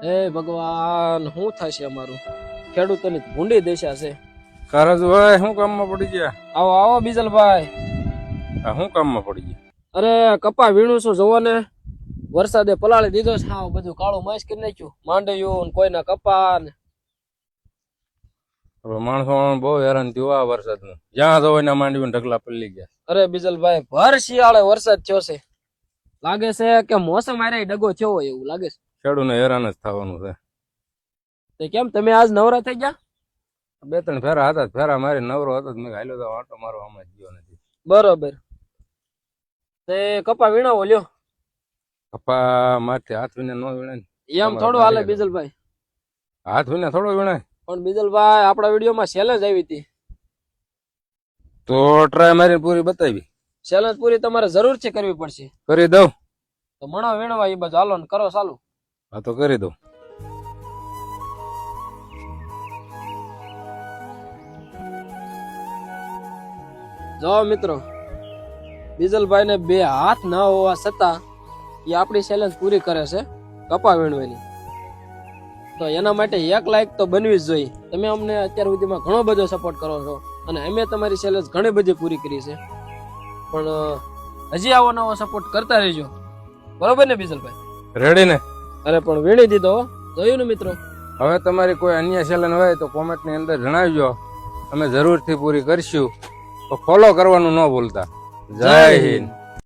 હે ભગવાન શું થશે અમારું? ખેડૂતોની ભૂંડી દશા છે. કારજભાઈ શું કામમાં પડી ગયા? આવો આવો બીજલભાઈ. શું કામમાં પડી ગયા? અરે કપા વીણું છું, જોવો ને વરસાદે પલાળી દીધો છે. હા બધું કાળું મસ કરી નાખ્યું, માંડ્યું કોઈના કપા ને. હવે માણસો બહુ હેરાન થયું આ વરસાદનું. જ્યાં જવો એના માંડવીને ઢગલા પડી ગયા. અરે બીજલભાઈ ભર શિયાળે વરસાદ થયો છે. લાગે છે કે મોસમ આરે ડગો થયો હોય એવું લાગે છે. ખેડૂતને હેરાન જ થવાનું છે. તે કેમ તમે આજ નવરા થઈ ગયા? 2-3 ફેરા હતા, ફેરા મારી નવરો હતો, મેં હાલો તો આટો મારો આમાં ગયો નથી. બરોબર. તે કપા વીણાવો લ્યો. કપા મારથી હાથ વિના નો વીણાય ને. એમ થોડું હાલે બીજલભાઈ. હાથ વિના થોડો વીણાય. પણ બીજલભાઈ આપણા વિડીયોમાં ચેલેન્જ આવી હતી. તો ટ્રાય મારીને પૂરી બતાવી. ચેલેન્જ પૂરી તમારે જરૂરથી કરવી પડશે. કરી દઉં તો મણો વીણવા એ બાજુ હાલો ને કરો ચાલુ. હા તો કરી દઉં. જો મિત્રો, બીજલભાઈ ને 2 હાથ ન હોવા છતાં એ આપણી ચેલેન્જ પૂરી કરે છે કપા વીણવાની. તો એના માટે 1 લાઈક તો બનવી જ જોઈએ. તમે અમને અત્યાર સુધીમાં ઘણો બધો સપોર્ટ કરો છો અને અમે તમારી ચેલેન્જ ઘણી બધી પૂરી કરી છે. પણ હજી આવો નવો સપોર્ટ કરતા રહેજો, બરોબર ને બીજલભાઈ? રેડી ને? અરે પણ વીણી દીધો, જોયું ને મિત્રો? હવે તમારી કોઈ અન્ય ચેલેન્જ હોય તો કોમેન્ટની અંદર જણાવજો, અમે જરૂરથી પૂરી કરશું. તો ફોલો કરવાનું ન ભૂલતા. જય હિન્દ.